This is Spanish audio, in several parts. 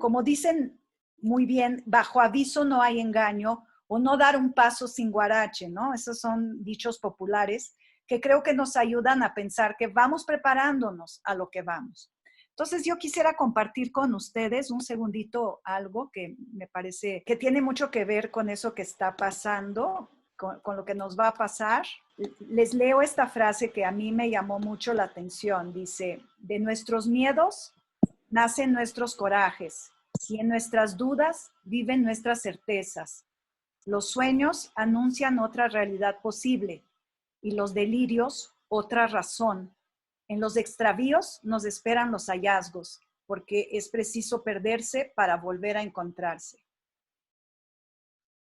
como dicen muy bien, bajo aviso no hay engaño, o no dar un paso sin guarache, ¿no? Esos son dichos populares que creo que nos ayudan a pensar que vamos preparándonos a lo que vamos. Entonces yo quisiera compartir con ustedes un segundito algo que me parece que tiene mucho que ver con eso que está pasando, con lo que nos va a pasar. Les leo esta frase que a mí me llamó mucho la atención. Dice, de nuestros miedos nacen nuestros corajes y en nuestras dudas viven nuestras certezas. Los sueños anuncian otra realidad posible y los delirios otra razón. En los extravíos nos esperan los hallazgos, porque es preciso perderse para volver a encontrarse.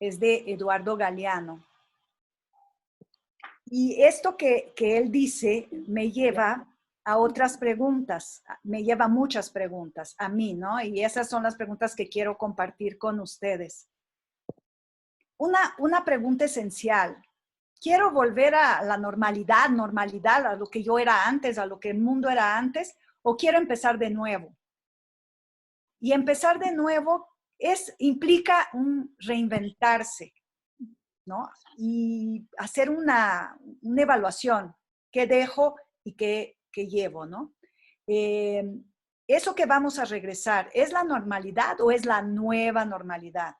Es de Eduardo Galeano. Y esto que él dice me lleva a otras preguntas, me lleva a muchas preguntas, a mí, ¿no? Y esas son las preguntas que quiero compartir con ustedes. Una pregunta esencial. ¿Quiero volver a la normalidad, a lo que yo era antes, a lo que el mundo era antes, o quiero empezar de nuevo? Y empezar de nuevo implica un reinventarse, ¿no? Y hacer una evaluación, qué dejo y qué llevo, ¿no? Eso que vamos a regresar, ¿es la normalidad o es la nueva normalidad?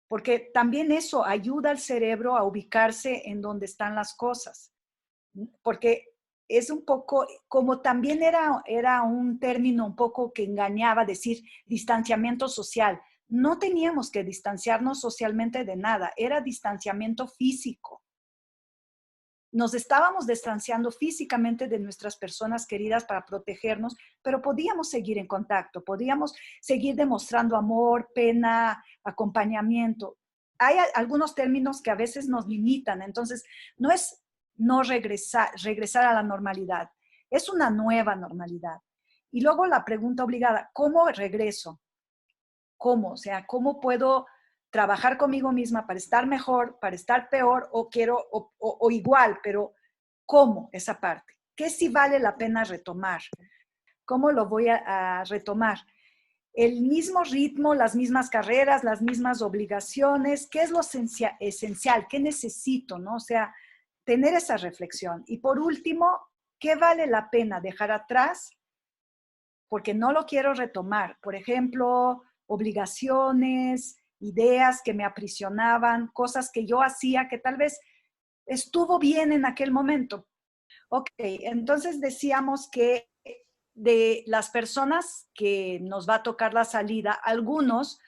Porque también eso ayuda al cerebro a ubicarse en donde están las cosas. Porque es un poco, como también era un término un poco que engañaba decir distanciamiento social. No teníamos que distanciarnos socialmente de nada, era distanciamiento físico. Nos estábamos distanciando físicamente de nuestras personas queridas para protegernos, pero podíamos seguir en contacto, podíamos seguir demostrando amor, pena, acompañamiento. Hay algunos términos que a veces nos limitan, entonces no es no regresar a la normalidad, es una nueva normalidad. Y luego la pregunta obligada, ¿cómo regreso? ¿Cómo? O sea, ¿cómo puedo trabajar conmigo misma para estar mejor, para estar peor o igual, pero ¿cómo esa parte? ¿Qué sí vale la pena retomar? ¿Cómo lo voy a retomar? El mismo ritmo, las mismas carreras, las mismas obligaciones, ¿qué es lo esencial? ¿Qué necesito? ¿No? O sea, tener esa reflexión. Y por último, ¿qué vale la pena dejar atrás? Porque no lo quiero retomar. Por ejemplo, obligaciones, ideas que me aprisionaban, cosas que yo hacía que tal vez estuvo bien en aquel momento. Ok, entonces decíamos que de las personas que nos va a tocar la salida, algunos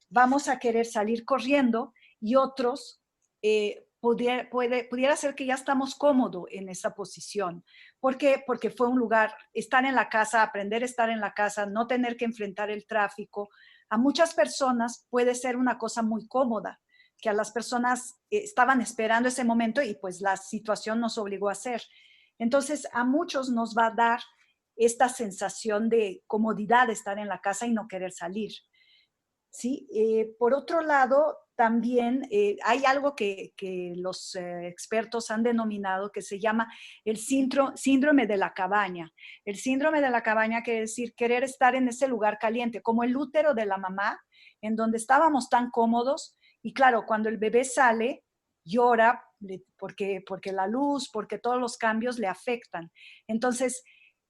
vamos a querer salir corriendo y otros pudiera ser que ya estamos cómodos en esa posición. ¿Por qué? Porque fue un lugar, estar en la casa, aprender a estar en la casa, no tener que enfrentar el tráfico. A muchas personas puede ser una cosa muy cómoda, que a las personas estaban esperando ese momento y pues la situación nos obligó a hacer. Entonces, a muchos nos va a dar esta sensación de comodidad de estar en la casa y no querer salir. ¿Sí? Por otro lado, también hay algo que los expertos han denominado que se llama el síndrome de la cabaña. El síndrome de la cabaña quiere decir querer estar en ese lugar caliente, como el útero de la mamá, en donde estábamos tan cómodos. Y claro, cuando el bebé sale, llora porque la luz, porque todos los cambios le afectan. Entonces,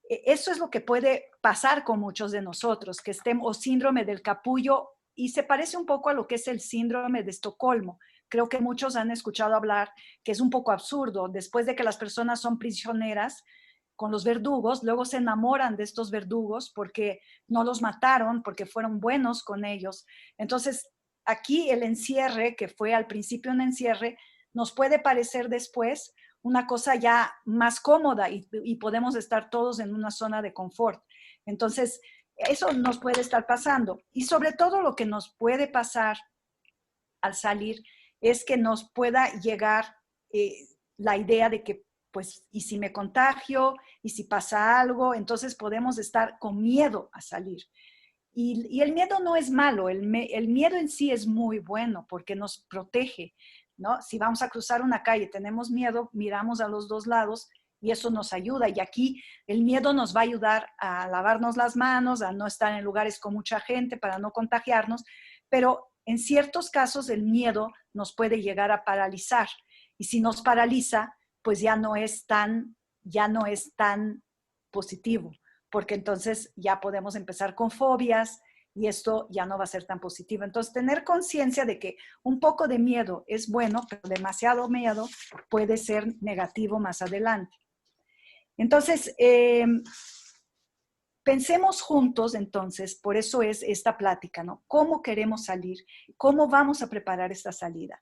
eso es lo que puede pasar con muchos de nosotros, que estemos, o síndrome del capullo, y se parece un poco a lo que es el síndrome de Estocolmo. Creo que muchos han escuchado hablar que es un poco absurdo. Después de que las personas son prisioneras con los verdugos, luego se enamoran de estos verdugos porque no los mataron, porque fueron buenos con ellos. Entonces, aquí el encierre, que fue al principio un encierre, nos puede parecer después una cosa ya más cómoda y podemos estar todos en una zona de confort. Entonces, eso nos puede estar pasando. Y sobre todo lo que nos puede pasar al salir es que nos pueda llegar la idea de que, pues, ¿y si me contagio? ¿Y si pasa algo? Entonces podemos estar con miedo a salir. Y el miedo no es malo, el miedo en sí es muy bueno porque nos protege, ¿no? Si vamos a cruzar una calle, tenemos miedo, miramos a los dos lados Y eso nos ayuda. Y aquí el miedo nos va a ayudar a lavarnos las manos, a no estar en lugares con mucha gente para no contagiarnos. Pero en ciertos casos el miedo nos puede llegar a paralizar. Y si nos paraliza, pues ya no es tan positivo, porque entonces ya podemos empezar con fobias y esto ya no va a ser tan positivo. Entonces, tener conciencia de que un poco de miedo es bueno, pero demasiado miedo puede ser negativo más adelante. Entonces, pensemos juntos entonces, por eso es esta plática, ¿no? ¿Cómo queremos salir? ¿Cómo vamos a preparar esta salida?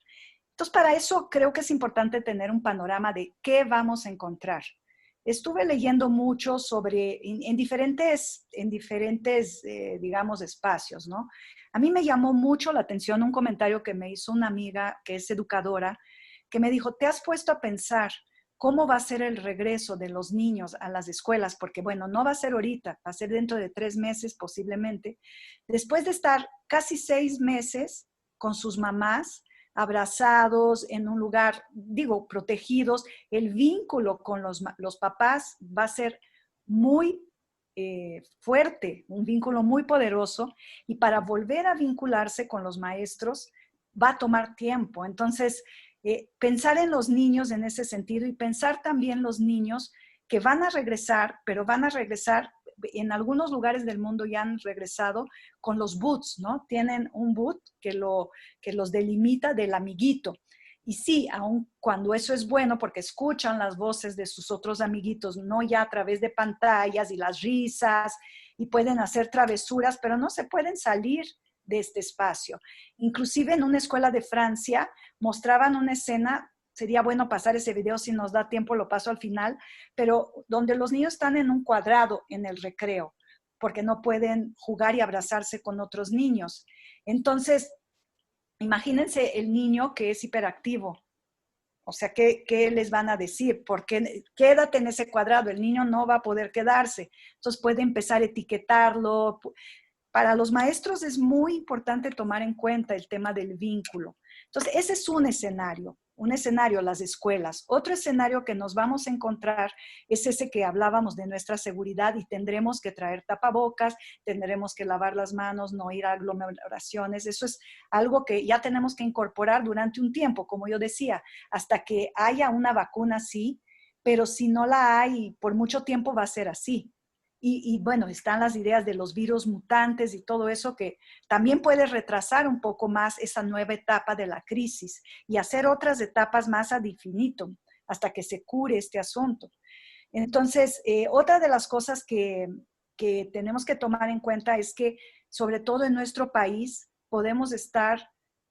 Entonces, para eso creo que es importante tener un panorama de qué vamos a encontrar. Estuve leyendo mucho sobre, en diferentes digamos, espacios, ¿no? A mí me llamó mucho la atención un comentario que me hizo una amiga que es educadora, que me dijo, ¿te has puesto a pensar cómo va a ser el regreso de los niños a las escuelas? Porque, bueno, no va a ser ahorita, va a ser dentro de 3 meses posiblemente. Después de estar casi 6 meses con sus mamás, abrazados en un lugar, digo, protegidos, el vínculo con los papás va a ser muy fuerte, un vínculo muy poderoso, y para volver a vincularse con los maestros va a tomar tiempo. Entonces, pensar en los niños en ese sentido y pensar también los niños que van a regresar, pero van a regresar, en algunos lugares del mundo ya han regresado con los boots, ¿no? Tienen un boot que los delimita del amiguito. Y sí, aun cuando eso es bueno porque escuchan las voces de sus otros amiguitos, no ya a través de pantallas y las risas, y pueden hacer travesuras, pero no se pueden salir de este espacio. Inclusive en una escuela de Francia mostraban una escena, sería bueno pasar ese video si nos da tiempo, lo paso al final, pero donde los niños están en un cuadrado en el recreo, porque no pueden jugar y abrazarse con otros niños. Entonces, imagínense el niño que es hiperactivo. O sea, ¿qué les van a decir? Porque quédate en ese cuadrado, el niño no va a poder quedarse. Entonces puede empezar a etiquetarlo. Para los maestros es muy importante tomar en cuenta el tema del vínculo. Entonces, ese es un escenario, las escuelas. Otro escenario que nos vamos a encontrar es ese que hablábamos de nuestra seguridad, y tendremos que traer tapabocas, tendremos que lavar las manos, no ir a aglomeraciones. Eso es algo que ya tenemos que incorporar durante un tiempo, como yo decía, hasta que haya una vacuna, sí, pero si no la hay, por mucho tiempo va a ser así. Bueno, están las ideas de los virus mutantes y todo eso que también puede retrasar un poco más esa nueva etapa de la crisis y hacer otras etapas más ad infinitum hasta que se cure este asunto. Entonces, otra de las cosas que tenemos que tomar en cuenta es que, sobre todo en nuestro país, podemos estar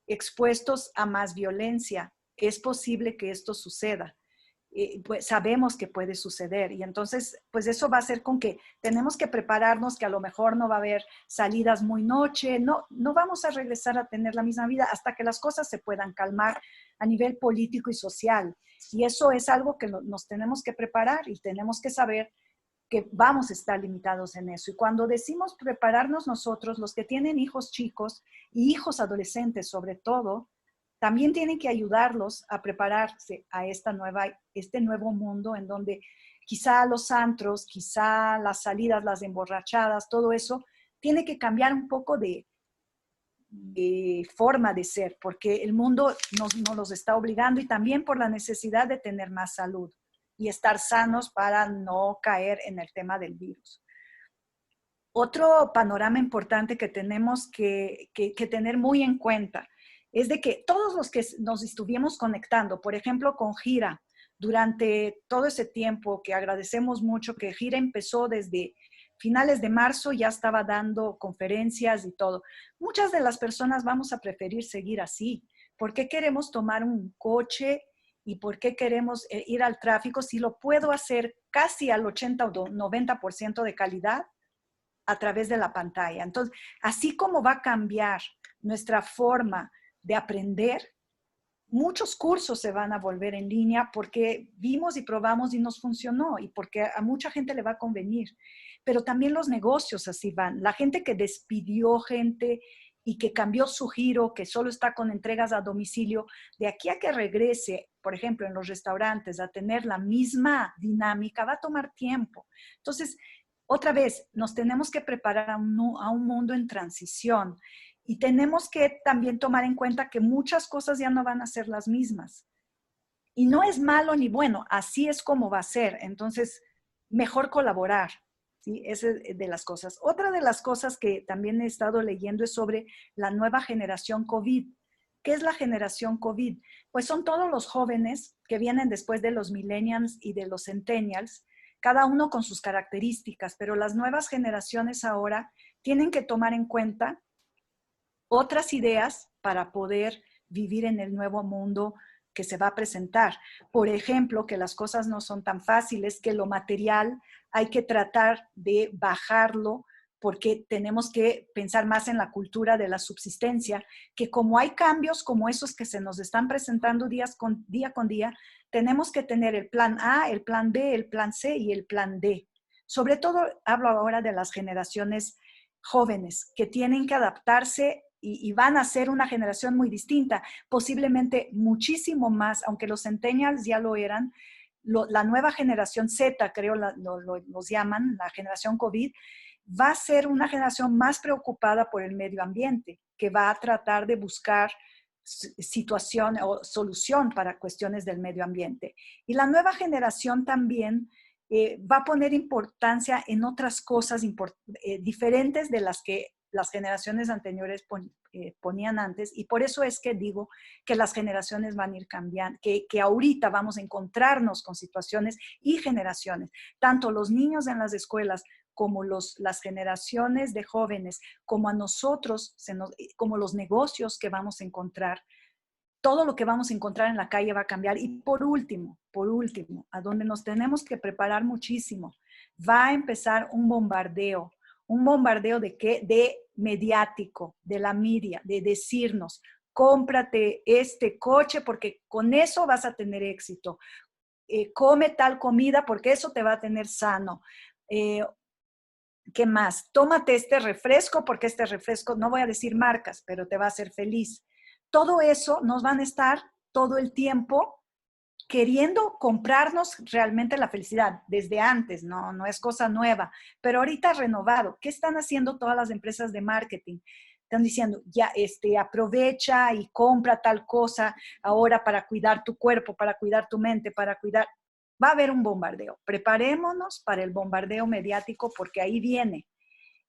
expuestos a más violencia. Es posible que esto suceda. Pues sabemos que puede suceder, y entonces pues eso va a hacer con que tenemos que prepararnos, que a lo mejor no va a haber salidas muy noche, no vamos a regresar a tener la misma vida hasta que las cosas se puedan calmar a nivel político y social, y eso es algo que nos tenemos que preparar y tenemos que saber que vamos a estar limitados en eso. Y cuando decimos prepararnos nosotros, los que tienen hijos chicos y hijos adolescentes sobre todo, también tienen que ayudarlos a prepararse a este nuevo mundo en donde quizá los antros, quizá las salidas, las emborrachadas, todo eso tiene que cambiar un poco de forma de ser, porque el mundo nos los está obligando, y también por la necesidad de tener más salud y estar sanos para no caer en el tema del virus. Otro panorama importante que tenemos que tener muy en cuenta es de que todos los que nos estuvimos conectando, por ejemplo, con Gira, durante todo ese tiempo, que agradecemos mucho, que Gira empezó desde finales de marzo, ya estaba dando conferencias y todo. Muchas de las personas vamos a preferir seguir así. ¿Por qué queremos tomar un coche y por qué queremos ir al tráfico si lo puedo hacer casi al 80 o 90% de calidad a través de la pantalla? Entonces, así como va a cambiar nuestra forma de aprender, muchos cursos se van a volver en línea porque vimos y probamos y nos funcionó, y porque a mucha gente le va a convenir. Pero también los negocios así van. La gente que despidió gente y que cambió su giro, que solo está con entregas a domicilio, de aquí a que regrese por ejemplo, en los restaurantes, a tener la misma dinámica, va a tomar tiempo. Entonces, otra vez, nos tenemos que preparar a un mundo en transición y tenemos que también tomar en cuenta que muchas cosas ya no van a ser las mismas. Y no es malo ni bueno, así es como va a ser. Entonces, mejor colaborar. ¿Sí? Esa es de las cosas. Otra de las cosas que también he estado leyendo es sobre la nueva generación COVID. ¿Qué es la generación COVID? Pues son todos los jóvenes que vienen después de los millennials y de los centennials, cada uno con sus características, pero las nuevas generaciones ahora tienen que tomar en cuenta otras ideas para poder vivir en el nuevo mundo que se va a presentar. Por ejemplo, que las cosas no son tan fáciles, que lo material hay que tratar de bajarlo porque tenemos que pensar más en la cultura de la subsistencia, que como hay cambios como esos que se nos están presentando día con día, tenemos que tener el plan A, el plan B, el plan C y el plan D. Sobre todo hablo ahora de las generaciones jóvenes que tienen que adaptarse y van a ser una generación muy distinta, posiblemente muchísimo más, aunque los centennials ya lo eran, la nueva generación Z, creo los llaman, la generación COVID, va a ser una generación más preocupada por el medio ambiente, que va a tratar de buscar situación o solución para cuestiones del medio ambiente. Y la nueva generación también va a poner importancia en otras cosas diferentes de las que las generaciones anteriores ponían antes, y por eso es que digo que las generaciones van a ir cambiando, que ahorita vamos a encontrarnos con situaciones y generaciones, tanto los niños en las escuelas como las generaciones de jóvenes, como a nosotros, como los negocios que vamos a encontrar, todo lo que vamos a encontrar en la calle va a cambiar. Y por último, a donde nos tenemos que preparar muchísimo, va a empezar un bombardeo. ¿Un bombardeo de qué? De mediático, de la media, de decirnos, cómprate este coche porque con eso vas a tener éxito. Come tal comida porque eso te va a tener sano. ¿Qué más? Tómate este refresco porque este refresco, no voy a decir marcas, pero te va a hacer feliz. Todo eso nos van a estar todo el tiempo queriendo comprarnos realmente la felicidad desde antes, no es cosa nueva, pero ahorita renovado. ¿Qué están haciendo todas las empresas de marketing? Están diciendo, ya aprovecha y compra tal cosa ahora para cuidar tu cuerpo, para cuidar tu mente, para cuidar. Va a haber un bombardeo. Preparémonos para el bombardeo mediático porque ahí viene.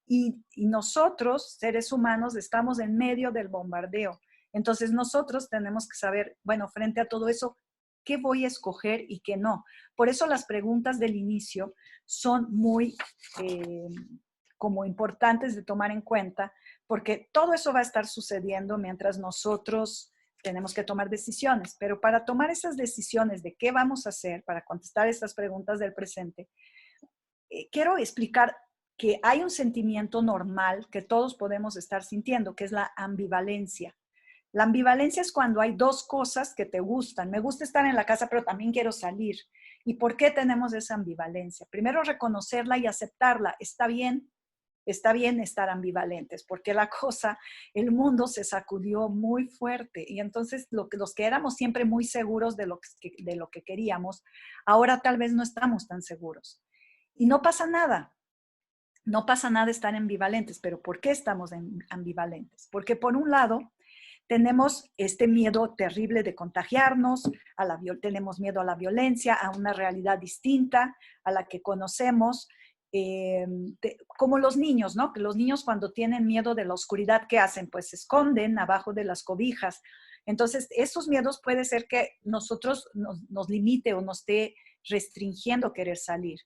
Y nosotros, seres humanos, estamos en medio del bombardeo. Entonces nosotros tenemos que saber, bueno, frente a todo eso, qué voy a escoger y qué no. Por eso las preguntas del inicio son muy como importantes de tomar en cuenta, porque todo eso va a estar sucediendo mientras nosotros tenemos que tomar decisiones. Pero para tomar esas decisiones de qué vamos a hacer, para contestar estas preguntas del presente, quiero explicar que hay un sentimiento normal que todos podemos estar sintiendo, que es la ambivalencia. La ambivalencia es cuando hay dos cosas que te gustan. Me gusta estar en la casa, pero también quiero salir. ¿Y por qué tenemos esa ambivalencia? Primero, reconocerla y aceptarla. Está bien estar ambivalentes, porque la cosa, el mundo se sacudió muy fuerte. Y entonces los que éramos siempre muy seguros de lo que queríamos, ahora tal vez no estamos tan seguros. Y no pasa nada. No pasa nada estar ambivalentes, pero ¿por qué estamos ambivalentes? Porque por un lado, tenemos este miedo terrible de contagiarnos, tenemos miedo a la violencia, a una realidad distinta a la que conocemos, como los niños, ¿no? Que los niños cuando tienen miedo de la oscuridad, ¿qué hacen? Pues se esconden abajo de las cobijas. Entonces, esos miedos puede ser que nosotros nos limite o nos esté restringiendo querer salir.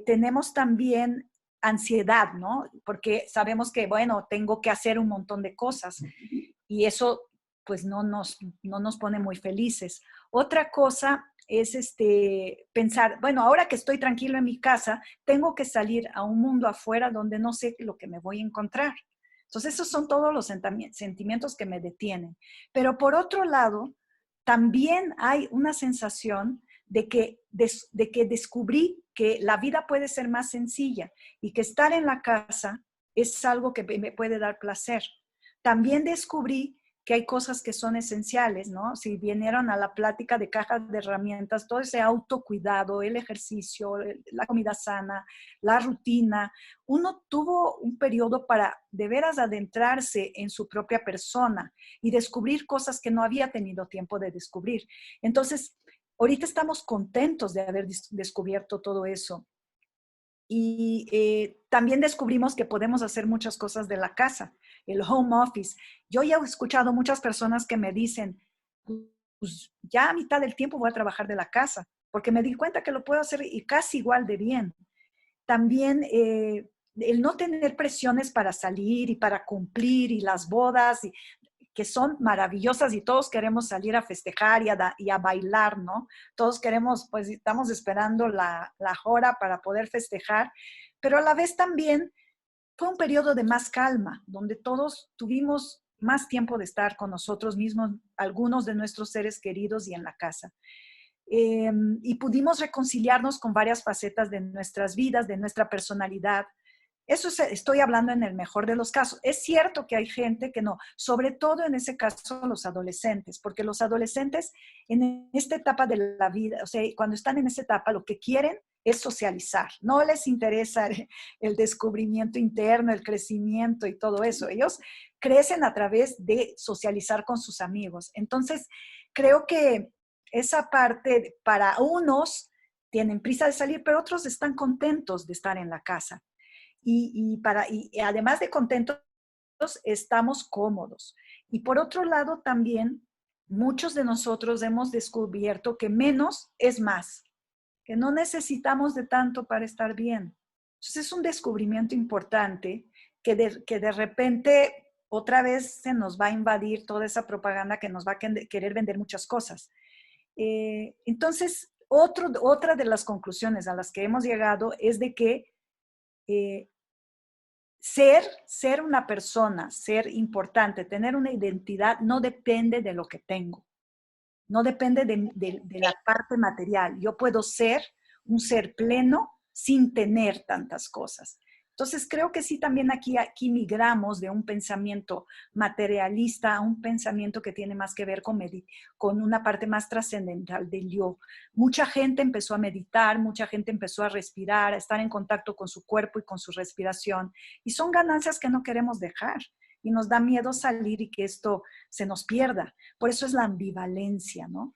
Tenemos también ansiedad, ¿no? Porque sabemos que, bueno, tengo que hacer un montón de cosas y eso pues no nos pone muy felices. Otra cosa es pensar, bueno, ahora que estoy tranquilo en mi casa, tengo que salir a un mundo afuera donde no sé lo que me voy a encontrar. Entonces, esos son todos los sentimientos que me detienen. Pero por otro lado, también hay una sensación de que descubrí que la vida puede ser más sencilla y que estar en la casa es algo que me puede dar placer. También descubrí que hay cosas que son esenciales, ¿no? Si vinieron a la plática de cajas de herramientas, todo ese autocuidado, el ejercicio, la comida sana, la rutina, uno tuvo un periodo para de veras adentrarse en su propia persona y descubrir cosas que no había tenido tiempo de descubrir. Entonces, ahorita estamos contentos de haber descubierto todo eso. Y también descubrimos que podemos hacer muchas cosas de la casa, el home office. Yo ya he escuchado muchas personas que me dicen, pues ya a mitad del tiempo voy a trabajar de la casa, porque me di cuenta que lo puedo hacer y casi igual de bien. También el no tener presiones para salir y para cumplir y las bodas, que son maravillosas y todos queremos salir a festejar y a bailar, ¿no? Todos queremos, pues estamos esperando la hora para poder festejar, pero a la vez también fue un periodo de más calma, donde todos tuvimos más tiempo de estar con nosotros mismos, algunos de nuestros seres queridos y en la casa. Y pudimos reconciliarnos con varias facetas de nuestras vidas, de nuestra personalidad. Eso estoy hablando en el mejor de los casos. Es cierto que hay gente que no, sobre todo en ese caso los adolescentes, porque los adolescentes en esta etapa de la vida, o sea, cuando están en esa etapa, lo que quieren es socializar. No les interesa el descubrimiento interno, el crecimiento y todo eso. Ellos crecen a través de socializar con sus amigos. Entonces, creo que esa parte para unos tienen prisa de salir, pero otros están contentos de estar en la casa. Y además de contentos, estamos cómodos. Y por otro lado, también muchos de nosotros hemos descubierto que menos es más, que no necesitamos de tanto para estar bien. Entonces es un descubrimiento importante que de repente otra vez se nos va a invadir toda esa propaganda que nos va a querer vender muchas cosas. Entonces, otra de las conclusiones a las que hemos llegado es de que eh, ser una persona, ser importante, tener una identidad, no depende de lo que tengo, no depende de la parte material. Yo puedo ser un ser pleno sin tener tantas cosas. Entonces, creo que sí, también aquí migramos de un pensamiento materialista a un pensamiento que tiene más que ver con una parte más trascendental del yo. Mucha gente empezó a meditar, mucha gente empezó a respirar, a estar en contacto con su cuerpo y con su respiración. Y son ganancias que no queremos dejar. Y nos da miedo salir y que esto se nos pierda. Por eso es la ambivalencia, ¿no?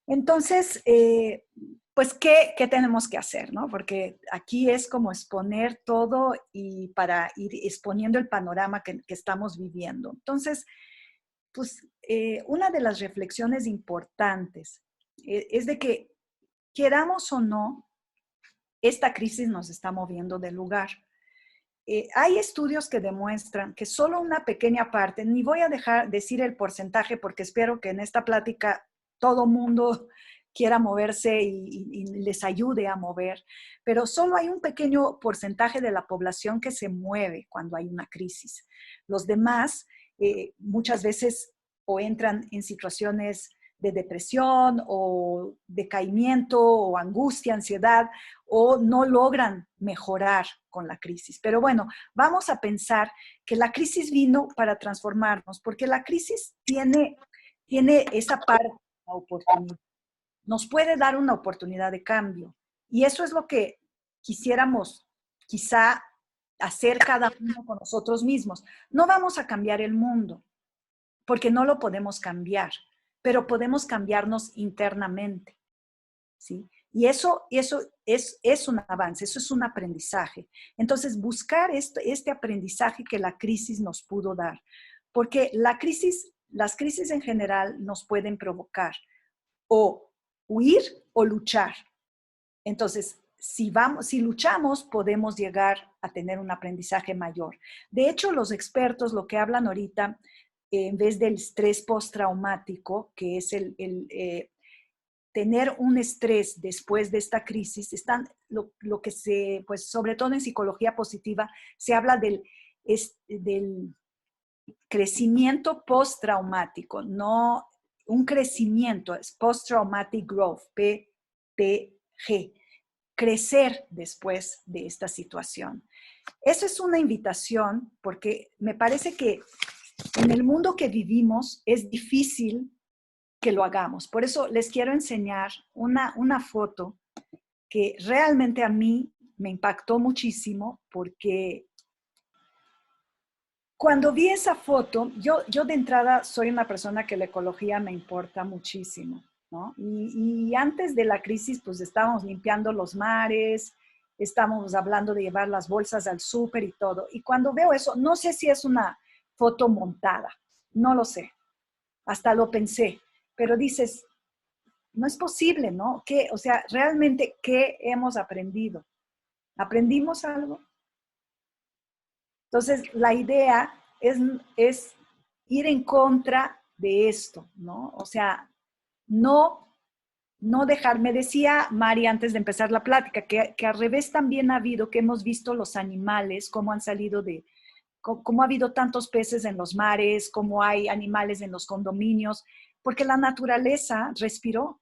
Entonces, pues, ¿qué tenemos que hacer, no? Porque aquí es como exponer todo y para ir exponiendo el panorama que estamos viviendo. Entonces, pues, una de las reflexiones importantes es de que, queramos o no, esta crisis nos está moviendo del lugar. Hay estudios que demuestran que solo una pequeña parte, ni voy a decir el porcentaje porque espero que en esta plática todo mundo quiera moverse y les ayude a mover, pero solo hay un pequeño porcentaje de la población que se mueve cuando hay una crisis. Los demás muchas veces o entran en situaciones de depresión o decaimiento o angustia, ansiedad, o no logran mejorar con la crisis. Pero bueno, vamos a pensar que la crisis vino para transformarnos, porque la crisis tiene esa parte, la oportunidad. Nos puede dar una oportunidad de cambio. Y eso es lo que quisiéramos quizá hacer cada uno con nosotros mismos. No vamos a cambiar el mundo, porque no lo podemos cambiar, pero podemos cambiarnos internamente, ¿sí? Y eso es un avance, eso es un aprendizaje. Entonces, buscar este aprendizaje que la crisis nos pudo dar, porque las crisis en general nos pueden provocar o huir o luchar. Entonces, si luchamos, podemos llegar a tener un aprendizaje mayor. De hecho, los expertos lo que hablan ahorita, en vez del estrés postraumático, que es tener un estrés después de esta crisis, lo que pues sobre todo en psicología positiva, se habla del crecimiento postraumático, no un crecimiento, es post-traumatic growth, PTG, crecer después de esta situación. Eso es una invitación porque me parece que en el mundo que vivimos es difícil que lo hagamos. Por eso les quiero enseñar una foto que realmente a mí me impactó muchísimo, porque cuando vi esa foto, yo de entrada soy una persona que la ecología me importa muchísimo, ¿no? Y antes de la crisis, pues estábamos limpiando los mares, estábamos hablando de llevar las bolsas al súper y todo. Y cuando veo eso, no sé si es una foto montada, no lo sé, hasta lo pensé, pero dices, no es posible, ¿no? ¿Qué, o sea, realmente, ¿qué hemos aprendido? ¿Aprendimos algo? Entonces, la idea es ir en contra de esto, ¿no? O sea, no, no dejar, me decía Mari antes de empezar la plática, que al revés también ha habido, que hemos visto los animales, cómo han salido de, cómo ha habido tantos peces en los mares, cómo hay animales en los condominios, porque la naturaleza respiró,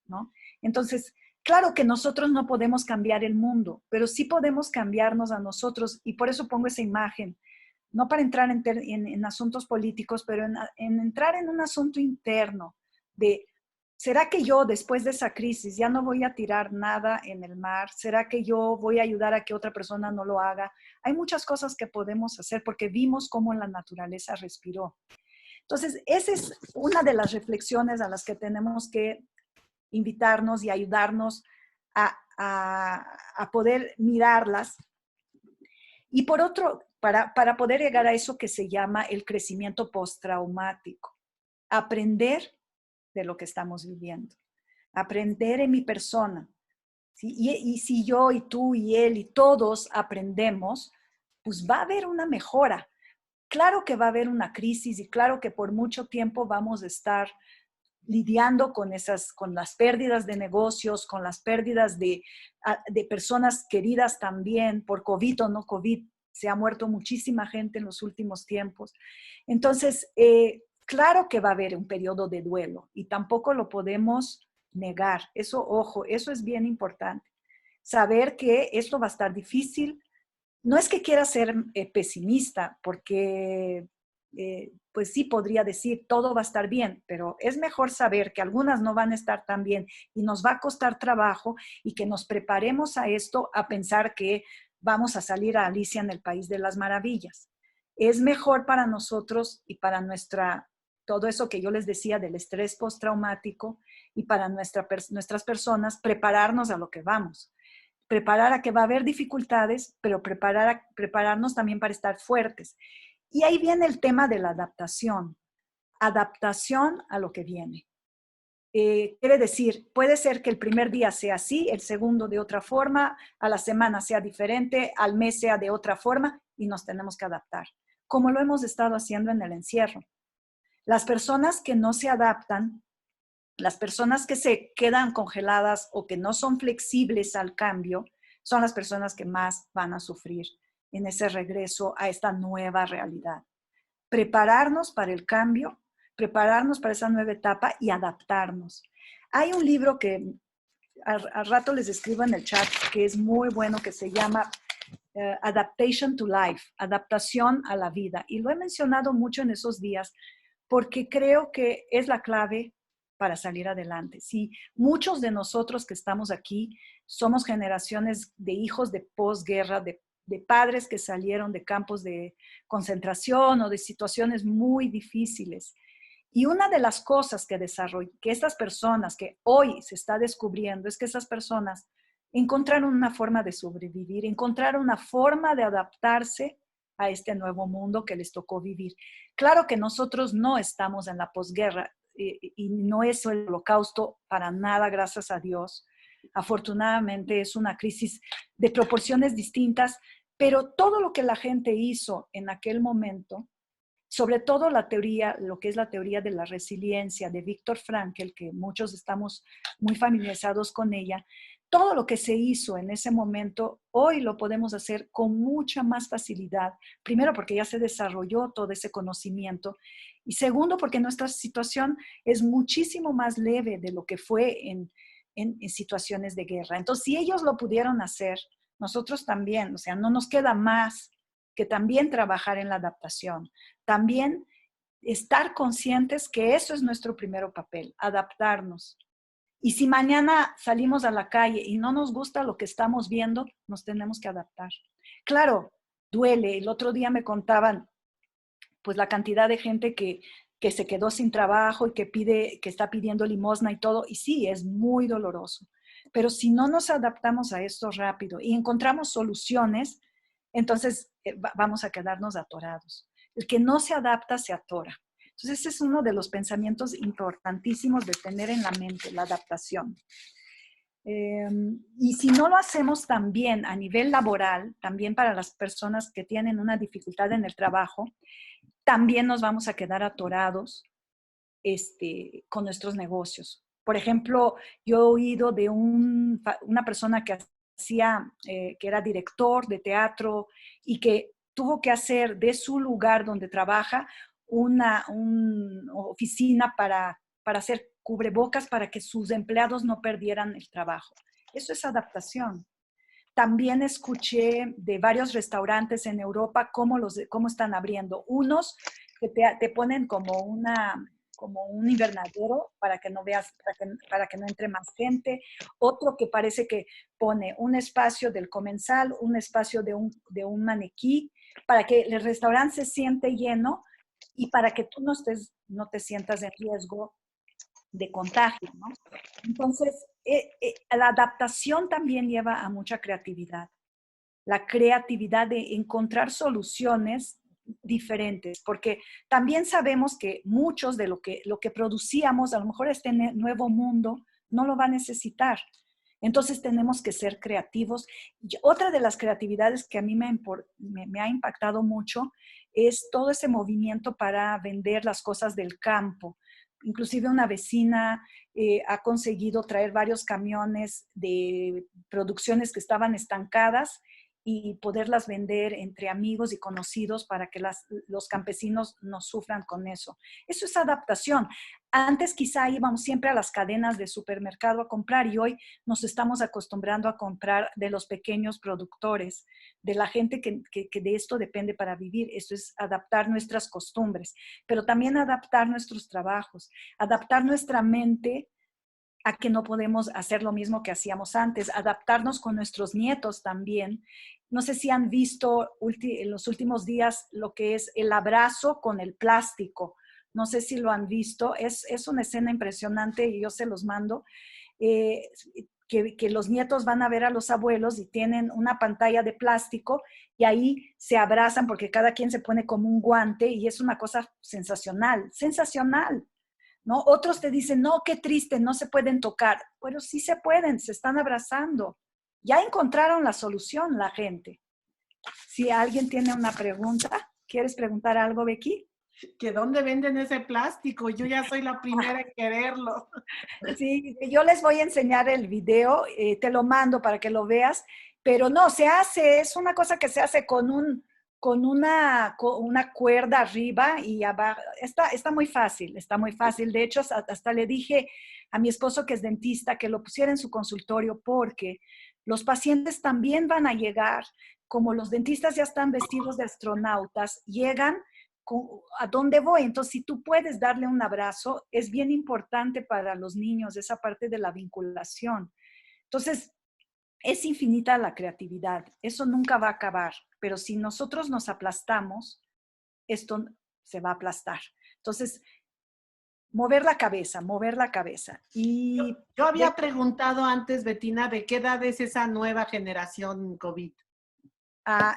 ¿no? Entonces, claro que nosotros no podemos cambiar el mundo, pero sí podemos cambiarnos a nosotros, y por eso pongo esa imagen, no para entrar en asuntos políticos, pero en entrar en un asunto interno de, ¿será que yo después de esa crisis ya no voy a tirar nada en el mar? ¿Será que yo voy a ayudar a que otra persona no lo haga? Hay muchas cosas que podemos hacer porque vimos cómo la naturaleza respiró. Entonces, esa es una de las reflexiones a las que tenemos que invitarnos y ayudarnos a poder mirarlas. Y por otro, para poder llegar a eso que se llama el crecimiento postraumático, aprender de lo que estamos viviendo, aprender en mi persona. ¿Sí? Y si yo y tú y él y todos aprendemos, pues va a haber una mejora. Claro que va a haber una crisis y claro que por mucho tiempo vamos a estar lidiando con las pérdidas de negocios, con las pérdidas de personas queridas también, por COVID o no COVID, se ha muerto muchísima gente en los últimos tiempos. Entonces, claro que va a haber un periodo de duelo y tampoco lo podemos negar. Eso, ojo, eso es bien importante. Saber que esto va a estar difícil. No es que quiera ser pesimista, porque pues sí podría decir todo va a estar bien, pero es mejor saber que algunas no van a estar tan bien y nos va a costar trabajo, y que nos preparemos a esto, a pensar que vamos a salir a Alicia en el País de las Maravillas. Es mejor para nosotros y para todo eso que yo les decía del estrés postraumático, y para nuestras personas, prepararnos a lo que vamos. Preparar a que va a haber dificultades, pero prepararnos también para estar fuertes. Y ahí viene el tema de la adaptación. Adaptación a lo que viene. Quiere decir, puede ser que el primer día sea así, el segundo de otra forma, a la semana sea diferente, al mes sea de otra forma, y nos tenemos que adaptar, como lo hemos estado haciendo en el encierro. Las personas que no se adaptan, las personas que se quedan congeladas o que no son flexibles al cambio, son las personas que más van a sufrir en ese regreso a esta nueva realidad. Prepararnos para el cambio, prepararnos para esa nueva etapa y adaptarnos. Hay un libro que al rato les escribo en el chat, que es muy bueno, que se llama Adaptation to Life, adaptación a la vida. Y lo he mencionado mucho en esos días porque creo que es la clave para salir adelante. Sí, muchos de nosotros que estamos aquí somos generaciones de hijos de posguerra, de padres que salieron de campos de concentración o de situaciones muy difíciles. Y una de las cosas que estas personas que hoy se está descubriendo es que esas personas encontraron una forma de sobrevivir, encontraron una forma de adaptarse a este nuevo mundo que les tocó vivir. Claro que nosotros no estamos en la posguerra y no es el holocausto para nada, gracias a Dios. Afortunadamente es una crisis de proporciones distintas, pero todo lo que la gente hizo en aquel momento, sobre todo lo que es la teoría de la resiliencia de Viktor Frankl, que muchos estamos muy familiarizados con ella, todo lo que se hizo en ese momento, hoy lo podemos hacer con mucha más facilidad. Primero, porque ya se desarrolló todo ese conocimiento. Y segundo, porque nuestra situación es muchísimo más leve de lo que fue en situaciones de guerra. Entonces, si ellos lo pudieron hacer, nosotros también. O sea, no nos queda más que también trabajar en la adaptación. También estar conscientes que eso es nuestro primer papel, adaptarnos. Y si mañana salimos a la calle y no nos gusta lo que estamos viendo, nos tenemos que adaptar. Claro, duele. El otro día me contaban pues la cantidad de gente que se quedó sin trabajo y que está pidiendo limosna y todo. Y sí, es muy doloroso. Pero si no nos adaptamos a esto rápido y encontramos soluciones, entonces vamos a quedarnos atorados. El que no se adapta se atora. Entonces, ese es uno de los pensamientos importantísimos de tener en la mente, la adaptación. Y si no lo hacemos también a nivel laboral, también para las personas que tienen una dificultad en el trabajo, también nos vamos a quedar atorados con nuestros negocios. Por ejemplo, yo he oído de una persona que que era director de teatro y que tuvo que hacer de su lugar donde trabaja una oficina para hacer cubrebocas para que sus empleados no perdieran el trabajo. Eso es adaptación. También escuché de varios restaurantes en Europa cómo están abriendo. Unos que te ponen como un invernadero para que no veas, para que no entre más gente. Otro que parece que pone un espacio del comensal, un espacio de un maniquí, para que el restaurante se siente lleno y para que tú no te sientas en riesgo de contagio, ¿no? Entonces, la adaptación también lleva a mucha creatividad. La creatividad de encontrar soluciones diferentes, porque también sabemos que muchos de lo que producíamos, a lo mejor este nuevo mundo no lo va a necesitar. Entonces tenemos que ser creativos. Y otra de las creatividades que a mí me ha impactado mucho es todo ese movimiento para vender las cosas del campo. Inclusive una vecina ha conseguido traer varios camiones de producciones que estaban estancadas y poderlas vender entre amigos y conocidos para que los campesinos no sufran con eso. Eso es adaptación. Antes quizá íbamos siempre a las cadenas de supermercado a comprar y hoy nos estamos acostumbrando a comprar de los pequeños productores, de la gente que de esto depende para vivir. Esto es adaptar nuestras costumbres, pero también adaptar nuestros trabajos, adaptar nuestra mente a que no podemos hacer lo mismo que hacíamos antes, adaptarnos con nuestros nietos también. No sé si han visto en los últimos días lo que es el abrazo con el plástico. No sé si lo han visto. Es una escena impresionante y yo se los mando. Eh, que los nietos van a ver a los abuelos y tienen una pantalla de plástico y ahí se abrazan porque cada quien se pone como un guante y es una cosa sensacional, sensacional. ¿No? Otros te dicen, no, qué triste, no se pueden tocar. Pero sí se pueden, se están abrazando. Ya encontraron la solución la gente. Si alguien tiene una pregunta, ¿quieres preguntar algo, Becky? ¿Que dónde venden ese plástico? Yo ya soy la primera en quererlo. Sí, yo les voy a enseñar el video, te lo mando para que lo veas, pero no, se hace, es una cosa que se hace con una cuerda arriba y abajo. Está muy fácil, está muy fácil. De hecho, hasta le dije a mi esposo que es dentista que lo pusiera en su consultorio porque los pacientes también van a llegar, como los dentistas ya están vestidos de astronautas, llegan a dónde voy. Entonces, si tú puedes darle un abrazo, es bien importante para los niños esa parte de la vinculación. Entonces, es infinita la creatividad, eso nunca va a acabar, pero si nosotros nos aplastamos, esto se va a aplastar. Entonces, mover la cabeza, mover la cabeza. Y yo había preguntado antes, Bettina, ¿de qué edad es esa nueva generación COVID?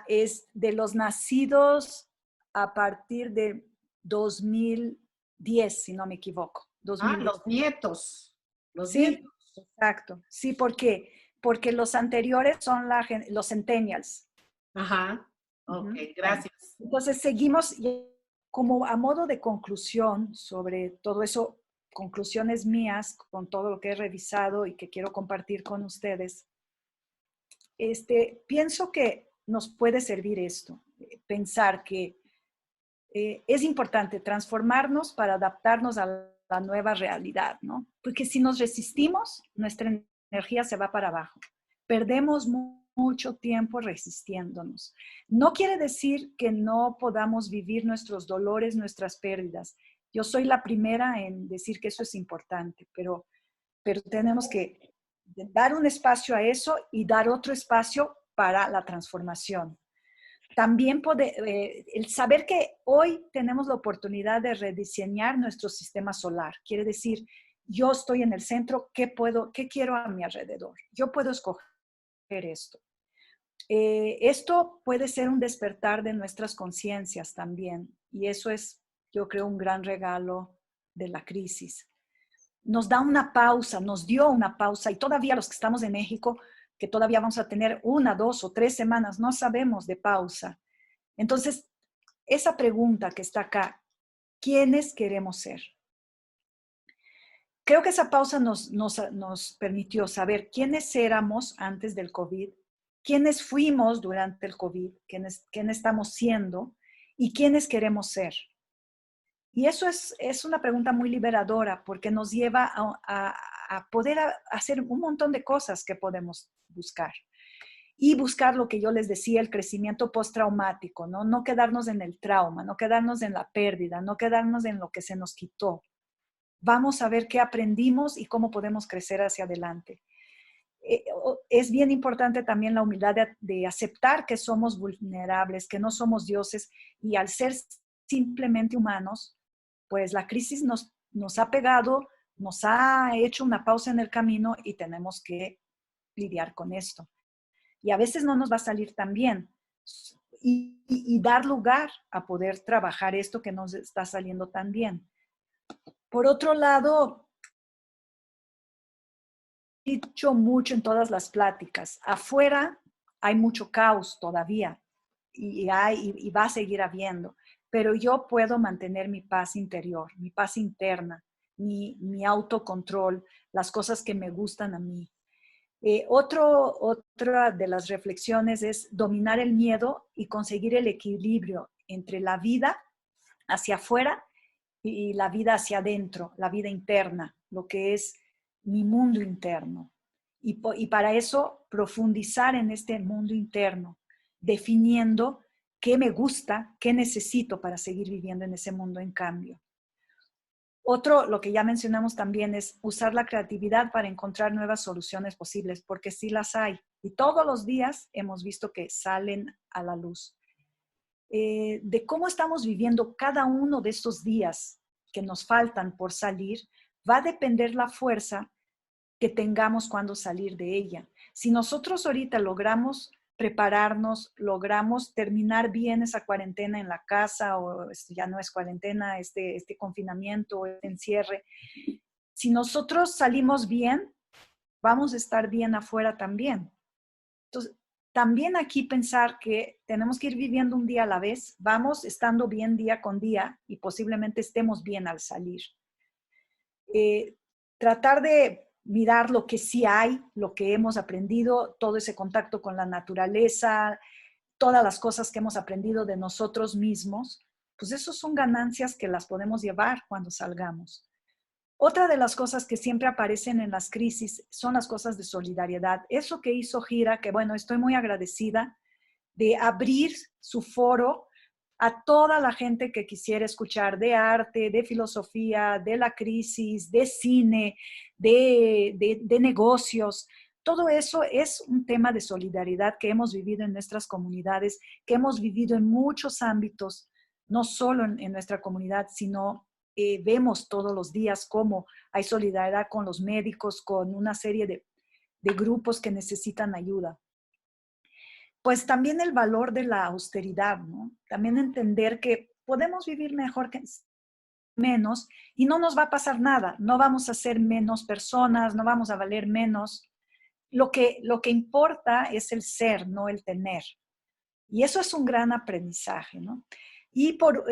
Es de los nacidos a partir de 2010, si no me equivoco. 2010. Los nietos. Los Sí, nietos. exacto. Sí, ¿por qué? Porque los anteriores son los centennials. Ajá. Ok, Bueno, gracias. entonces seguimos como a modo de conclusión sobre todo eso, conclusiones mías con todo lo que he revisado y que quiero compartir con ustedes. Pienso que nos puede servir esto, pensar que es importante transformarnos para adaptarnos a la nueva realidad, ¿no? Porque si nos resistimos, nuestra energía se va para abajo. Perdemos mucho tiempo resistiéndonos. No quiere decir que no podamos vivir nuestros dolores, nuestras pérdidas. Yo soy la primera en decir que eso es importante, pero tenemos que dar un espacio a eso y dar otro espacio para la transformación. También el saber que hoy tenemos la oportunidad de rediseñar nuestro sistema solar. Quiere decir, yo estoy en el centro, ¿qué quiero a mi alrededor? Yo puedo escoger esto. Esto puede ser un despertar de nuestras conciencias también. Y eso es, yo creo, un gran regalo de la crisis. Nos da una pausa, nos dio una pausa, y todavía los que estamos en México, que todavía vamos a tener 1, 2 o 3 semanas, no sabemos de pausa. Entonces, esa pregunta que está acá, ¿quiénes queremos ser? Creo que esa pausa nos permitió saber quiénes éramos antes del COVID, quiénes fuimos durante el COVID, quiénes estamos siendo y quiénes queremos ser. Y eso es una pregunta muy liberadora porque nos lleva a poder hacer un montón de cosas que podemos buscar. Y buscar lo que yo les decía, el crecimiento postraumático, ¿no? No quedarnos en el trauma, no quedarnos en la pérdida, no quedarnos en lo que se nos quitó. Vamos a ver qué aprendimos y cómo podemos crecer hacia adelante. Es bien importante también la humildad de aceptar que somos vulnerables, que no somos dioses, y al ser simplemente humanos, pues la crisis nos ha pegado, nos ha hecho una pausa en el camino y tenemos que lidiar con esto. Y a veces no nos va a salir tan bien. Y dar lugar a poder trabajar esto que nos está saliendo tan bien. Por otro lado, he dicho mucho en todas las pláticas, afuera hay mucho caos todavía y va a seguir habiendo, pero yo puedo mantener mi paz interior, mi paz interna, mi autocontrol, las cosas que me gustan a mí. Otra de las reflexiones es dominar el miedo y conseguir el equilibrio entre la vida hacia afuera y la vida hacia adentro, la vida interna, lo que es mi mundo interno. Y para eso profundizar en este mundo interno, definiendo qué me gusta, qué necesito para seguir viviendo en ese mundo en cambio. Otro, lo que ya mencionamos también, es usar la creatividad para encontrar nuevas soluciones posibles, porque sí las hay. Y todos los días hemos visto que salen a la luz. De cómo estamos viviendo cada uno de estos días que nos faltan por salir, va a depender la fuerza que tengamos cuando salir de ella. Si nosotros ahorita logramos prepararnos, logramos terminar bien esa cuarentena en la casa, o ya no es cuarentena, este confinamiento, este encierre, si nosotros salimos bien, vamos a estar bien afuera también. Entonces, también aquí pensar que tenemos que ir viviendo un día a la vez, vamos estando bien día con día y posiblemente estemos bien al salir. Tratar de mirar lo que sí hay, lo que hemos aprendido, todo ese contacto con la naturaleza, todas las cosas que hemos aprendido de nosotros mismos, pues eso son ganancias que las podemos llevar cuando salgamos. Otra de las cosas que siempre aparecen en las crisis son las cosas de solidaridad. Eso que hizo Gira, que bueno, estoy muy agradecida de abrir su foro a toda la gente que quisiera escuchar de arte, de filosofía, de la crisis, de cine, de negocios. Todo eso es un tema de solidaridad que hemos vivido en nuestras comunidades, que hemos vivido en muchos ámbitos, no solo en nuestra comunidad, sino vemos todos los días cómo hay solidaridad con los médicos, con una serie de grupos que necesitan ayuda. Pues también el valor de la austeridad, ¿no? También entender que podemos vivir mejor que menos y no nos va a pasar nada, no vamos a ser menos personas, no vamos a valer menos. Lo que importa es el ser, no el tener. Y eso es un gran aprendizaje, ¿no? Y por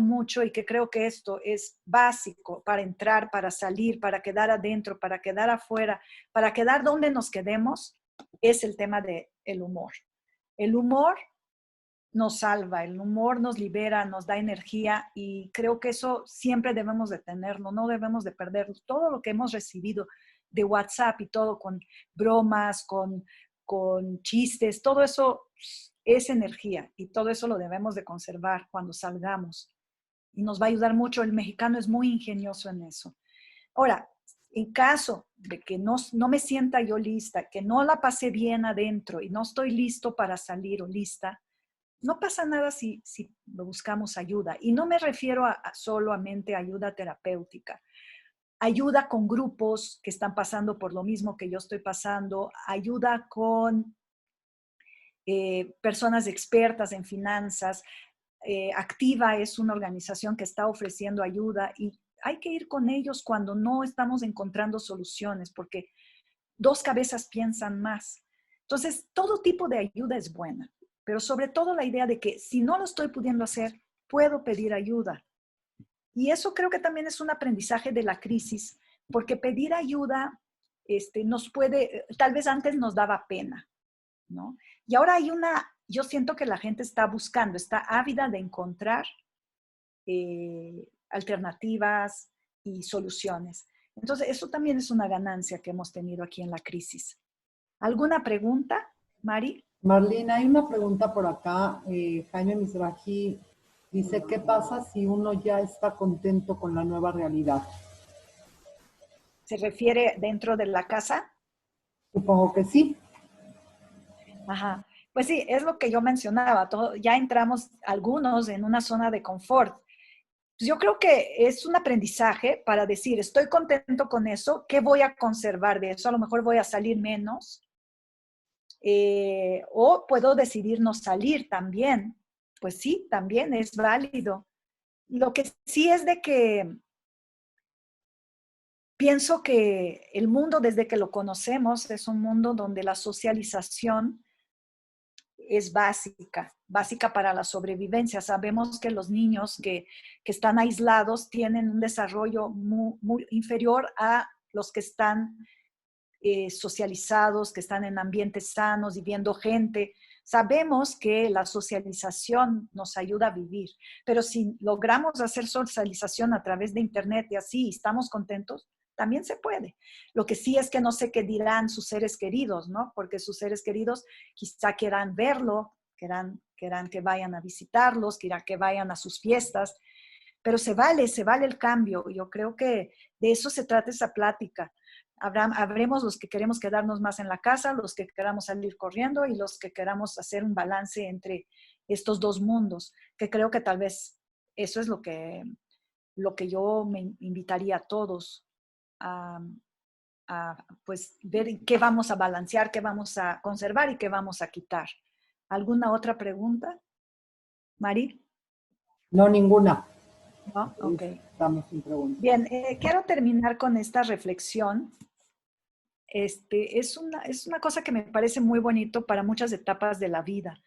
mucho, y que creo que esto es básico para entrar, para salir, para quedar adentro, para quedar afuera, para quedar donde nos quedemos, es el tema del humor. El humor nos salva, el humor nos libera, nos da energía, y creo que eso siempre debemos de tenerlo, no debemos de perder todo lo que hemos recibido de WhatsApp y todo, con bromas, con chistes, todo eso es energía y todo eso lo debemos de conservar cuando salgamos. Y nos va a ayudar mucho. El mexicano es muy ingenioso en eso. Ahora, en caso de que no me sienta yo lista, que no la pasé bien adentro y no estoy listo para salir o lista, no pasa nada si buscamos ayuda. Y no me refiero a solamente ayuda terapéutica. Ayuda con grupos que están pasando por lo mismo que yo estoy pasando. Ayuda con personas expertas en finanzas. Activa es una organización que está ofreciendo ayuda y hay que ir con ellos cuando no estamos encontrando soluciones, porque dos cabezas piensan más. Entonces, todo tipo de ayuda es buena, pero sobre todo la idea de que si no lo estoy pudiendo hacer, puedo pedir ayuda. Y eso creo que también es un aprendizaje de la crisis, porque pedir ayuda nos puede, tal vez antes nos daba pena, ¿no? Y ahora yo siento que la gente está buscando, está ávida de encontrar alternativas y soluciones. Entonces, eso también es una ganancia que hemos tenido aquí en la crisis. ¿Alguna pregunta, Mari? Marlene, hay una pregunta por acá. Jaime Mizrahi dice, ¿qué pasa si uno ya está contento con la nueva realidad? ¿Se refiere dentro de la casa? Supongo que sí. Ajá. Pues sí, es lo que yo mencionaba. Ya entramos algunos en una zona de confort. Pues yo creo que es un aprendizaje para decir, estoy contento con eso, ¿qué voy a conservar de eso? A lo mejor voy a salir menos. O puedo decidir no salir también. Pues sí, también es válido. Lo que sí es de que pienso que el mundo desde que lo conocemos es un mundo donde la socialización es básica para la sobrevivencia. Sabemos que los niños que están aislados tienen un desarrollo muy inferior a los que están socializados, que están en ambientes sanos y viendo gente. Sabemos que la socialización nos ayuda a vivir, pero si logramos hacer socialización a través de internet y así estamos contentos, también se puede. Lo que sí es que no sé qué dirán sus seres queridos, ¿no? Porque sus seres queridos quizá quieran verlo, quieran que vayan a visitarlos, quieran que vayan a sus fiestas, pero se vale el cambio. Yo creo que de eso se trata esa plática. Habremos los que queremos quedarnos más en la casa, los que queramos salir corriendo y los que queramos hacer un balance entre estos dos mundos, que creo que tal vez eso es lo que yo me invitaría a todos a pues ver qué vamos a balancear, qué vamos a conservar y qué vamos a quitar. ¿Alguna otra pregunta, Mari? No, ninguna. No, ok. Estamos sin preguntas. Bien, quiero terminar con esta reflexión. Es una cosa que me parece muy bonito para muchas etapas de la vida.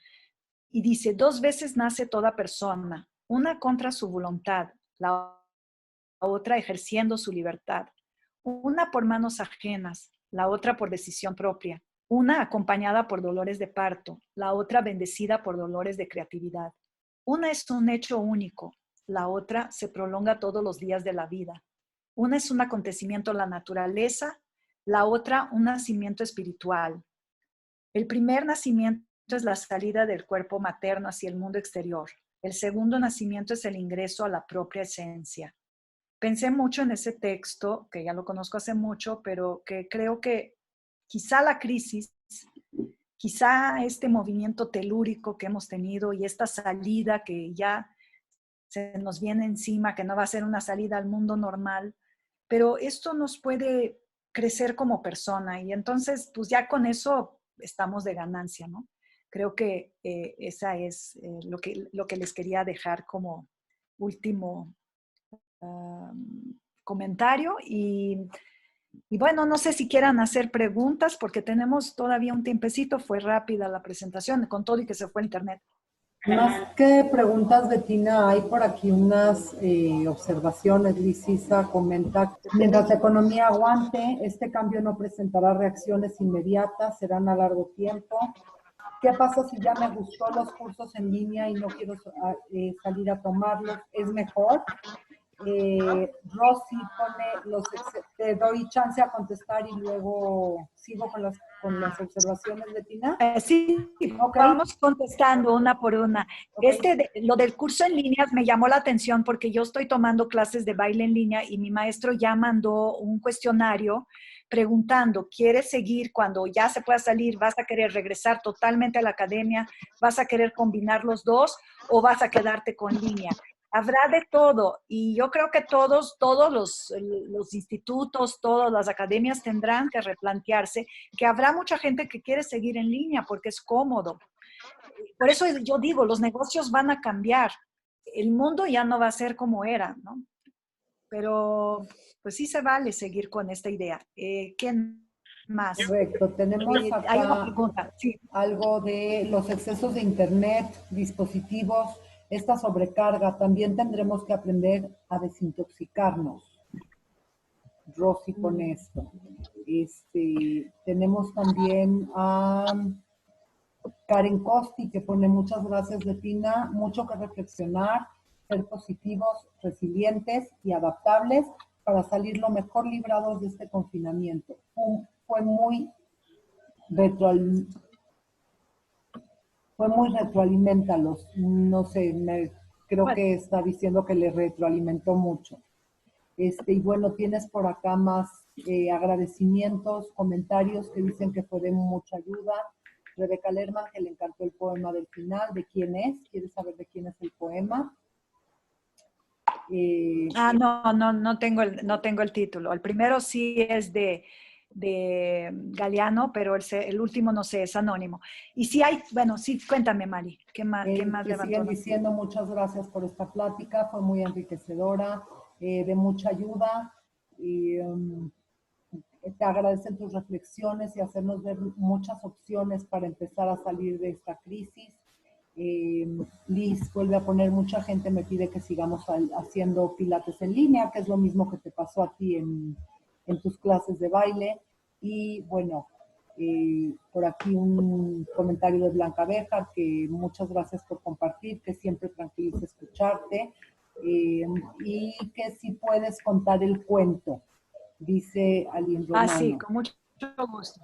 Y dice, 2 veces nace toda persona, una contra su voluntad, la otra ejerciendo su libertad. Una por manos ajenas, la otra por decisión propia. Una acompañada por dolores de parto, la otra bendecida por dolores de creatividad. Una es un hecho único, la otra se prolonga todos los días de la vida. Una es un acontecimiento de la naturaleza, la otra un nacimiento espiritual. El primer nacimiento es la salida del cuerpo materno hacia el mundo exterior. El segundo nacimiento es el ingreso a la propia esencia. Pensé mucho en ese texto, que ya lo conozco hace mucho, pero que creo que quizá la crisis, quizá este movimiento telúrico que hemos tenido y esta salida que ya se nos viene encima, que no va a ser una salida al mundo normal, pero esto nos puede crecer como persona y entonces pues ya con eso estamos de ganancia, ¿no? Creo que esa es lo que les quería dejar como último comentario y bueno, no sé si quieran hacer preguntas porque tenemos todavía un tiempecito, fue rápida la presentación con todo y que se fue el internet. Más que preguntas, Betina, hay por aquí unas observaciones. Lisisa comenta, mientras la economía aguante, este cambio no presentará reacciones inmediatas, serán a largo tiempo. ¿Qué pasa si ya me gustó los cursos en línea y no quiero salir a tomarlos? ¿Es mejor? Rosy pone, te doy chance a contestar y luego sigo con las observaciones, Betina. Sí, Ok. vamos contestando una por una. Okay. Lo del curso en línea me llamó la atención porque yo estoy tomando clases de baile en línea y mi maestro ya mandó un cuestionario preguntando, ¿quieres seguir cuando ya se pueda salir? ¿Vas a querer regresar totalmente a la academia? ¿Vas a querer combinar los dos o vas a quedarte con línea? Habrá de todo y yo creo que todos los institutos, todas las academias tendrán que replantearse que habrá mucha gente que quiere seguir en línea porque es cómodo. Por eso yo digo, los negocios van a cambiar. El mundo ya no va a ser como era, ¿no? Pero pues sí se vale seguir con esta idea. ¿Quién más? Correcto, tenemos Hay una acá pregunta, sí. algo de los excesos de internet, dispositivos, esta sobrecarga. También tendremos que aprender a desintoxicarnos. Rosy pone esto. Tenemos también a Karen Costi, que pone muchas gracias, Betina. Mucho que reflexionar, ser positivos, resilientes y adaptables para salir lo mejor librados de este confinamiento. Fue muy retroalimentalos. No sé, creo Bueno, que está diciendo que le retroalimentó mucho. Y bueno, tienes por acá más agradecimientos, comentarios que dicen que fue de mucha ayuda. Rebeca Lerman, que le encantó el poema del final. ¿De quién es? ¿Quieres saber de quién es el poema? no tengo el título. El primero sí es de Galeano, pero el último no sé, es anónimo. Y sí hay, bueno, sí, cuéntame, Mari, ¿qué más Que levantó? siguen diciendo muchas gracias por esta plática, fue muy enriquecedora, de mucha ayuda. Y, te agradecen tus reflexiones y hacernos ver muchas opciones para empezar a salir de esta crisis. Liz vuelve a poner, mucha gente me pide que sigamos haciendo pilates en línea, que es lo mismo que te pasó a ti en tus clases de baile. Y bueno, por aquí un comentario de Blanca Béjar, que muchas gracias por compartir, que siempre tranquiliza escucharte, y que si puedes contar el cuento, dice Aline Romano. Sí, con mucho gusto.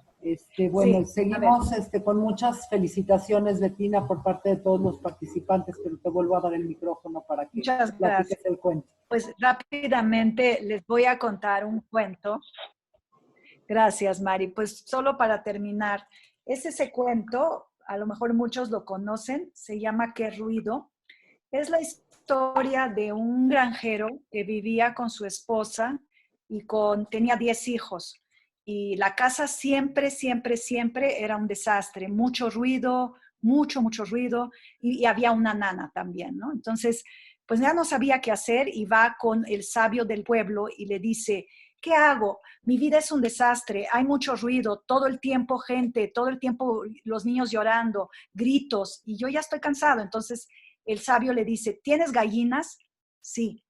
Bueno, Sí, seguimos con muchas felicitaciones, Betina, por parte de todos los participantes, pero te vuelvo a dar el micrófono para que muchas platiques gracias. el cuento. Pues rápidamente les voy a contar un cuento. Gracias, Mari. Pues solo para terminar, es ese cuento, a lo mejor muchos lo conocen, se llama ¿Qué ruido? Es la historia de un granjero que vivía con su esposa y tenía 10 hijos. Y la casa siempre, siempre, siempre era un desastre. Mucho ruido, mucho ruido. Y había una nana también, ¿no? Entonces, pues ya no sabía qué hacer y va con el sabio del pueblo y le dice, ¿qué hago? Mi vida es un desastre, hay mucho ruido, todo el tiempo gente, todo el tiempo los niños llorando, gritos, y yo ya estoy cansado. Entonces el sabio le dice, ¿tienes gallinas? Sí,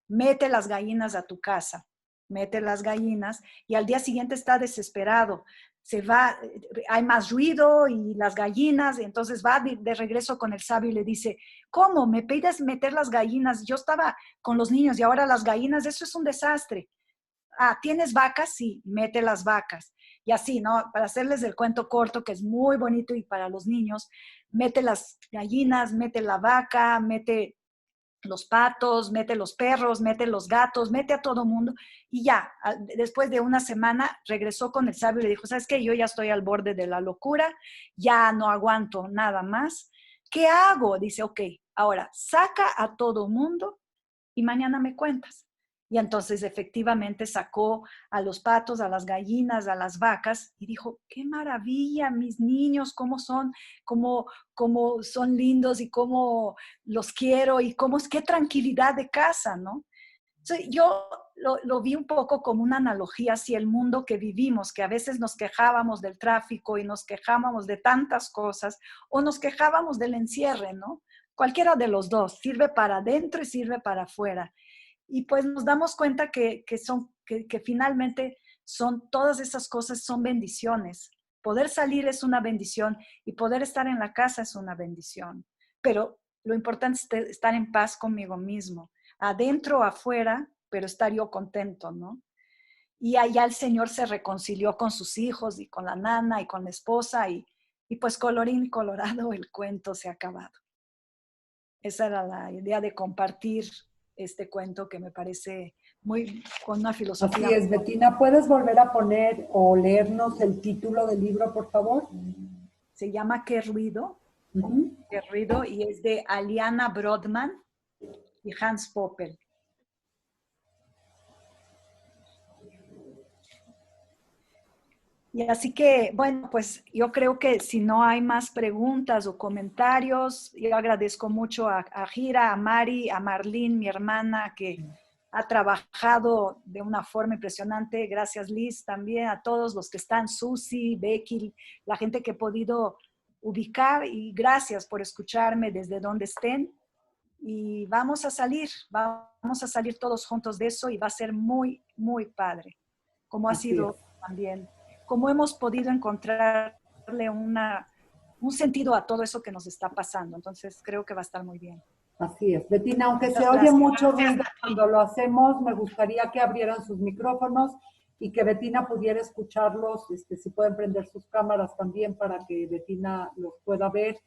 mete las gallinas a tu casa, mete las gallinas, y al día siguiente está desesperado. Se va, hay más ruido y las gallinas, entonces va de regreso con el sabio y le dice, ¿cómo? ¿Me pides meter las gallinas? Yo estaba con los niños y ahora las gallinas, eso es un desastre. ¿Tienes vacas? Sí, mete las vacas. Y así, ¿no? Para hacerles el cuento corto, que es muy bonito y para los niños, mete las gallinas, mete la vaca, mete los patos, mete los perros, mete los gatos, mete a todo mundo. Y ya, después de una semana, regresó con el sabio y le dijo, ¿sabes qué? Yo ya estoy al borde de la locura, ya no aguanto nada más. ¿Qué hago? Dice, ok, ahora saca a todo mundo y mañana me cuentas. Y entonces efectivamente sacó a los patos, a las gallinas, a las vacas y dijo, qué maravilla, mis niños, cómo son lindos y cómo los quiero y qué tranquilidad de casa, ¿no? Entonces, yo lo vi un poco como una analogía hacia el mundo que vivimos, que a veces nos quejábamos del tráfico y nos quejábamos de tantas cosas o nos quejábamos del encierre, ¿no? Cualquiera de los dos, sirve para adentro y sirve para afuera. Y pues nos damos cuenta que finalmente todas esas cosas son bendiciones. Poder salir es una bendición y poder estar en la casa es una bendición. Pero lo importante es estar en paz conmigo mismo, adentro, afuera, pero estar yo contento, ¿no? Y allá el Señor se reconcilió con sus hijos y con la nana y con la esposa y pues colorín colorado el cuento se ha acabado. Esa era la idea de compartir este cuento que me parece con una filosofía. Así es, Bettina, ¿puedes volver a poner o leernos el título del libro, por favor? Se llama ¿Qué ruido? Qué ruido, y es de Aliana Brodmann y Hans Poppel. Y así que, bueno, pues yo creo que si no hay más preguntas o comentarios, yo agradezco mucho a Gira, a Mari, a Marlene, mi hermana, que ha trabajado de una forma impresionante. Gracias, Liz, también a todos los que están, Susi, Becky, la gente que he podido ubicar, y gracias por escucharme desde donde estén. Y vamos a salir todos juntos de eso y va a ser muy, muy padre, como ha sido también. Como hemos podido encontrarle un sentido a todo eso que nos está pasando. Entonces, creo que va a estar muy bien. Así es. Bettina, aunque Muchas se oye gracias. mucho ruido cuando lo hacemos, me gustaría que abrieran sus micrófonos y que Bettina pudiera escucharlos, si pueden prender sus cámaras también para que Bettina los pueda ver,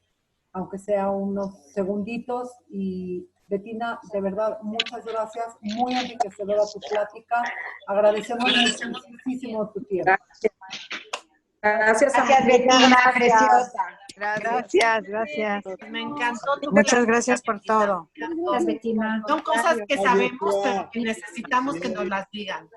aunque sea unos segunditos. Y Bettina, de verdad, muchas gracias. Muy enriquecedora tu plática. Agradecemos muchísimo tu tiempo. Gracias, Bettina, preciosa. Gracias. Me encantó tu Muchas plática, gracias por todo. Gracias, Bettina. Son cosas que sabemos, pero que necesitamos que nos las digan.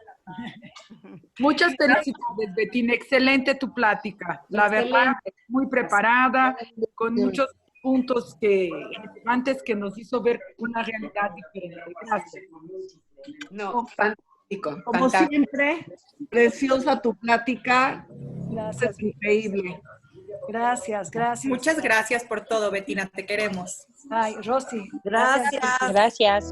Muchas felicidades, Bettina. Excelente tu plática. La verdad, muy preparada, con muchos puntos relevantes que nos hizo ver una realidad diferente. Gracias. No, fantástico. Como fantástico. siempre, preciosa tu plática. Gracias. Es increíble. Gracias. Muchas gracias por todo, Bettina. Te queremos. Ay, Rosy. Gracias. Gracias.